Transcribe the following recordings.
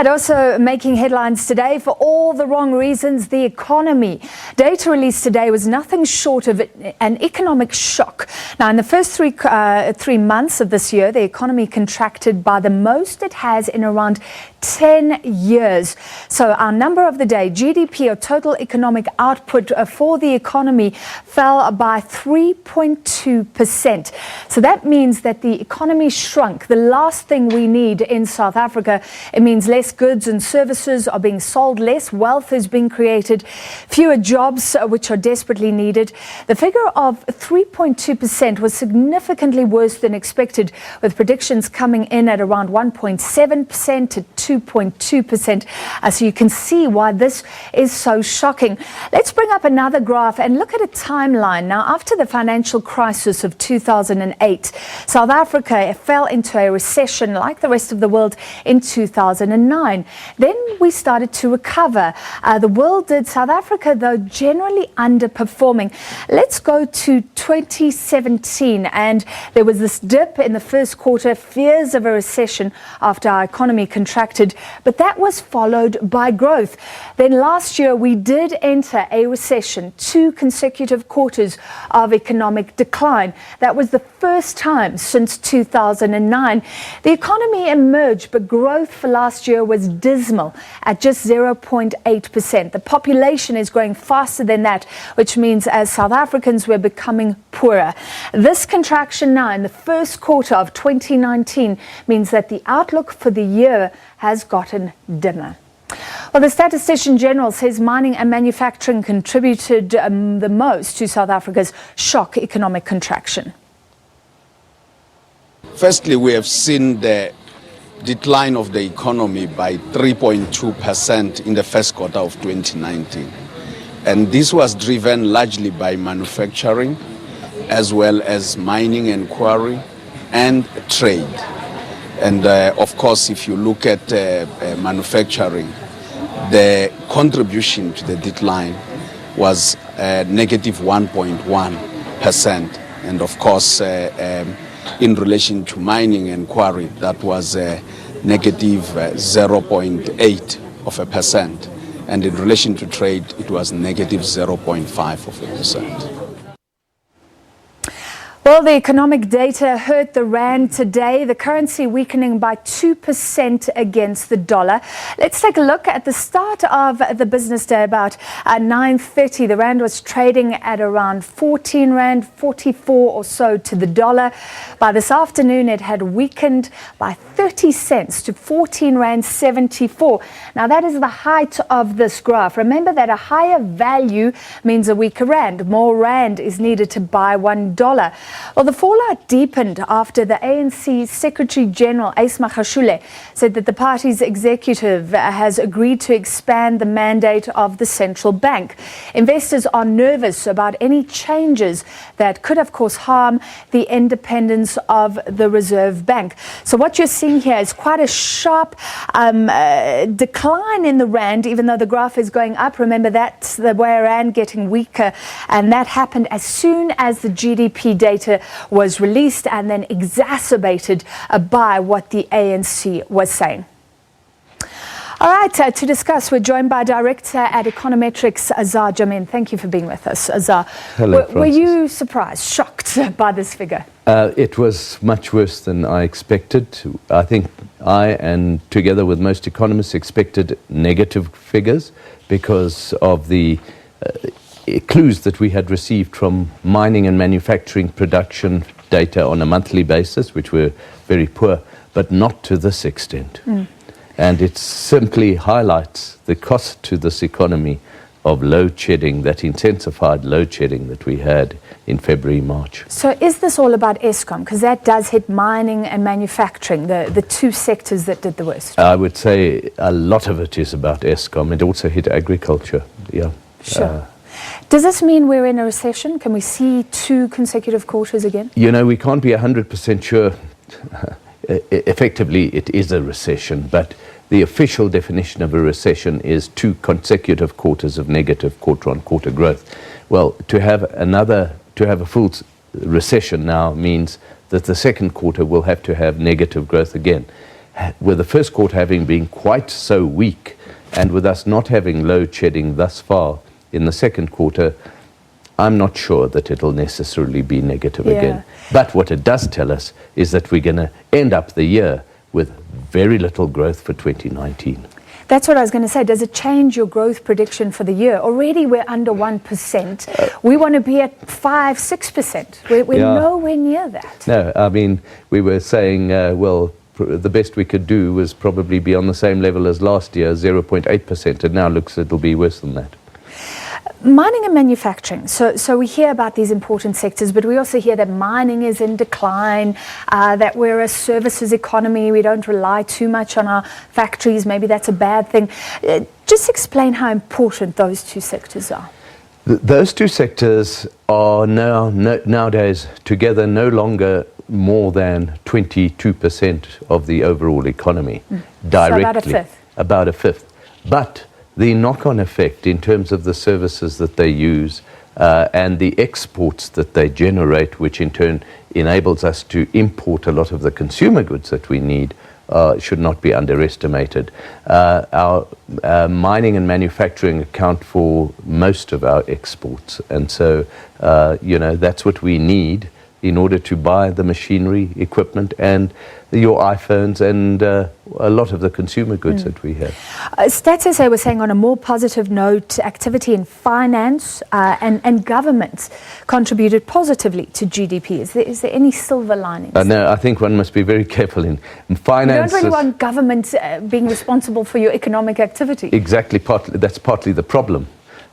right, also making headlines today for all the wrong reasons, the economy. Data released today was nothing short of an economic shock. Now, in the first three months of this year, the economy contracted by the most it has in around 10 years. So our number of the day, GDP or total economic output for the economy fell by 3.2%. So that means that the economy shrunk. The last thing we need in South Africa, it means less goods and services are being sold, less wealth is being created, fewer jobs which are desperately needed. The figure of 3.2% was significantly worse than expected, with predictions coming in at around 1.7% to 2.2%. So you can see why this is so shocking. Let's bring up another graph and look at a timeline. Now, after the financial crisis of 2008, South Africa fell into a recession like the rest of the world in 2009. Then we started to recover. The world did. South Africa, though, generally underperforming. Let's go to 2017, and there was this dip in the first quarter, fears of a recession after our economy contracted, but that was followed by growth. Then last year we did enter a recession, 2 consecutive quarters of economic decline. That was the first time since 2009. The economy emerged, but growth for last year was dismal at just 0.8%. The population is growing faster than that, which means as South Africans we're becoming poorer. This contraction now in the first quarter of 2019 means that the outlook for the year has gotten dimmer. Well, the Statistician General says mining and manufacturing contributed the most to South Africa's shock economic contraction. Firstly, we have seen the decline of the economy by 3.2% in the first quarter of 2019. And this was driven largely by manufacturing, as well as mining and quarry and trade. And of course, if you look at manufacturing, the contribution to the decline was negative 1.1%. And of course, in relation to mining and quarry, that was negative 0.8%. And in relation to trade, it was negative 0.5%. Well, the economic data hurt the rand today, the currency weakening by 2% against the dollar. Let's take a look at the start of the business day about 9:30. The rand was trading at around 14 rand 44 or so to the dollar. By this afternoon, it had weakened by 30 cents to 14 rand 74. Now, that is the height of this graph. Remember that a higher value means a weaker rand. More rand is needed to buy $1. Well, the fallout deepened after the ANC Secretary General, Ace Magashule, said that the party's executive has agreed to expand the mandate of the central bank. Investors are nervous about any changes that could, of course, harm the independence of the Reserve Bank. So what you're seeing here is quite a sharp decline in the rand, even though the graph is going up. Remember, that's the way rand getting weaker, and that happened as soon as the GDP data was released and then exacerbated by what the ANC was saying. All right, to discuss, we're joined by Director at Econometrix, Azar Jammine. Thank you for being with us, Azar. Hello, were you surprised, shocked by this figure? It was much worse than I expected. I think and together with most economists, expected negative figures because of the clues that we had received from mining and manufacturing production data on a monthly basis, which were very poor, but not to this extent. And it simply highlights the cost to this economy of load shedding, that intensified load shedding that we had in February, March. So is this all about Eskom? Because that does hit mining and manufacturing, the two sectors that did the worst. I would say a lot of it is about Eskom. It also hit agriculture, yeah. Sure. Does this mean we're in a recession? Can we see 2 consecutive quarters again? You know, we can't be 100% sure. Effectively, it is a recession, but the official definition of a recession is 2 consecutive quarters of negative quarter-on-quarter growth. Well, to have a full recession now means that the second quarter will have to have negative growth again. with the first quarter having been quite so weak, and with us not having load shedding thus far in the second quarter, I'm not sure that it'll necessarily be negative again. But what it does tell us is that we're going to end up the year with very little growth for 2019. That's what I was going to say. Does it change your growth prediction for the year? Already we're under 1%. We want to be at 5-6%. We're nowhere near that. No, I mean, we were saying, well, the best we could do was probably be on the same level as last year, 0.8%, and now looks it'll be worse than that. Mining and manufacturing. So we hear about these important sectors, but we also hear that mining is in decline, that we're a services economy. We don't rely too much on our factories. Maybe that's a bad thing. Just explain how important those two sectors are. Those two sectors are nowadays together no longer more than 22% of the overall economy directly. So about a fifth. About a fifth. But the knock-on effect in terms of the services that they use and the exports that they generate, which in turn enables us to import a lot of the consumer goods that we need, should not be underestimated. Our mining and manufacturing account for most of our exports, and so that's what we need in order to buy the machinery, equipment, and your iPhones and a lot of the consumer goods that we have. Stats SA was saying on a more positive note, activity in finance and governments contributed positively to GDP. Is there any silver linings? No, I think one must be very careful in finance. You don't really want government being responsible for your economic activity. Exactly, that's partly the problem.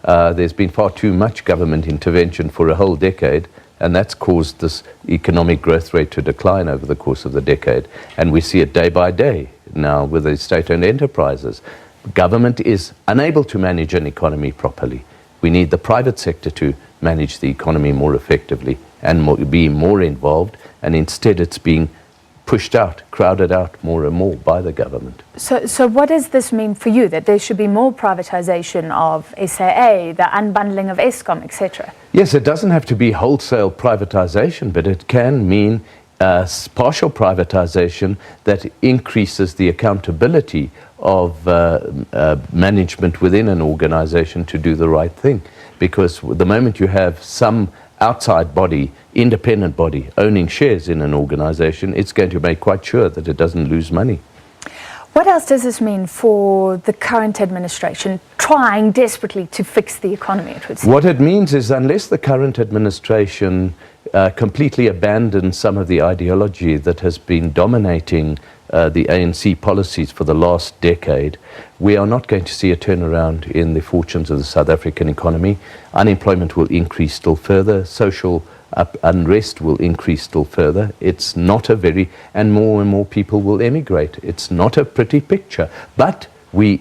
There's been far too much government intervention for a whole decade, and that's caused this economic growth rate to decline over the course of the decade. And we see it day by day now with the state-owned enterprises. Government is unable to manage an economy properly. We need the private sector to manage the economy more effectively and be more involved, and instead it's being pushed out, crowded out more and more by the government. So what does this mean for you, that there should be more privatization of SAA, the unbundling of Eskom, etc.? Yes, it doesn't have to be wholesale privatization, but it can mean partial privatization that increases the accountability of management within an organization to do the right thing. Because the moment you have some outside body, independent body, owning shares in an organization, it's going to make quite sure that it doesn't lose money. What else does this mean for the current administration trying desperately to fix the economy, it would seem? What it means is unless the current administration completely abandons some of the ideology that has been dominating the ANC policies for the last decade, we are not going to see a turnaround in the fortunes of the South African economy. Unemployment will increase still further. Social unrest will increase still further. It's not and more people will emigrate. It's not a pretty picture. But we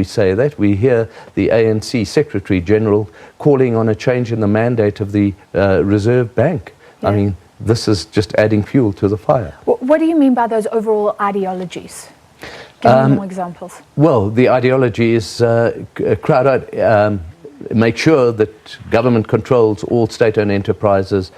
say that, we hear the ANC Secretary General calling on a change in the mandate of the Reserve Bank. Yeah. I mean, this is just adding fuel to the fire. What do you mean by those overall ideologies? Give me more examples. Well, the ideology is crowd out, make sure that government controls all state-owned enterprises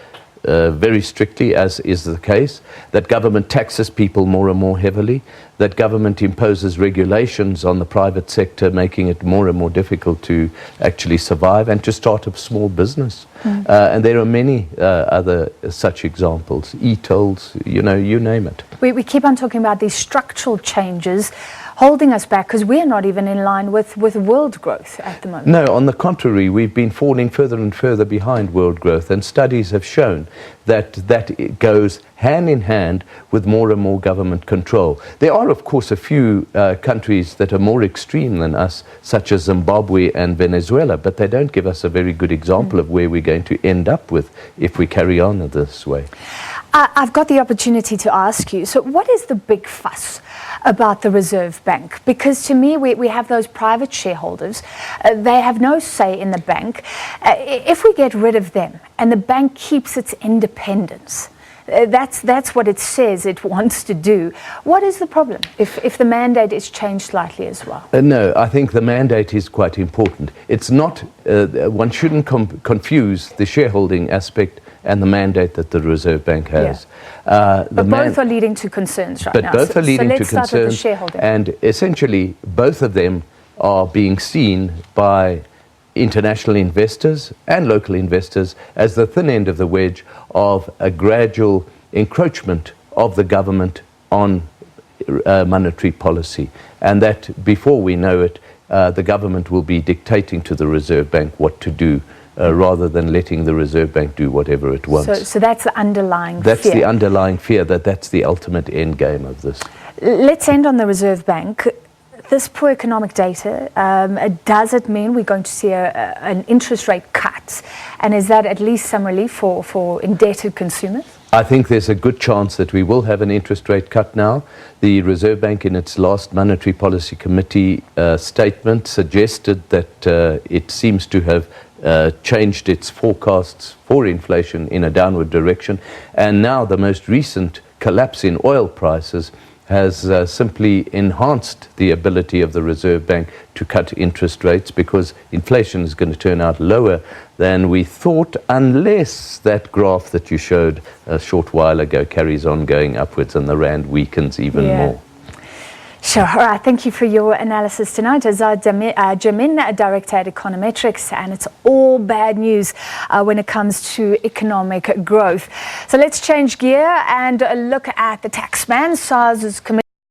very strictly, as is the case, that government taxes people more and more heavily, that government imposes regulations on the private sector, making it more and more difficult to actually survive and to start a small business. And there are many other such examples, e-tolls, you name it. We keep on talking about these structural changes holding us back because we're not even in line with world growth at the moment. No, on the contrary, we've been falling further and further behind world growth, and studies have shown that it goes hand in hand with more and more government control. There are, of course, a few countries that are more extreme than us, such as Zimbabwe and Venezuela, but they don't give us a very good example of where we're going to end up with if we carry on this way. I've got the opportunity to ask you, so what is the big fuss about the Reserve Bank? Because to me, we have those private shareholders. They have no say in the bank. If we get rid of them and the bank keeps its independence, That's what it says it wants to do. What is the problem if the mandate is changed slightly as well? No, I think the mandate is quite important. It's not, one shouldn't confuse the shareholding aspect and the mandate that the Reserve Bank has. But both are leading to concerns right now. But both are leading to let's start with the concerns, shareholding. and essentially both of them are being seen by international investors and local investors as the thin end of the wedge of a gradual encroachment of the government on monetary policy, and that before we know it, the government will be dictating to the Reserve Bank what to do, rather than letting the Reserve Bank do whatever it wants. So that's the underlying fear. That's the underlying fear, that's the ultimate end game of this. Let's end on the Reserve Bank. This poor economic data, does it mean we're going to see an interest rate cut? And is that at least some relief for indebted consumers? I think there's a good chance that we will have an interest rate cut now. The Reserve Bank in its last Monetary Policy Committee statement suggested that it seems to have changed its forecasts for inflation in a downward direction. And now the most recent collapse in oil prices has simply enhanced the ability of the Reserve Bank to cut interest rates, because inflation is going to turn out lower than we thought, unless that graph that you showed a short while ago carries on going upwards and the rand weakens even more. Sure. All right. Thank you for your analysis tonight. Azar Jammine, Director at Econometrix, and it's all bad news when it comes to economic growth. So let's change gear and look at the taxman. SARS is committed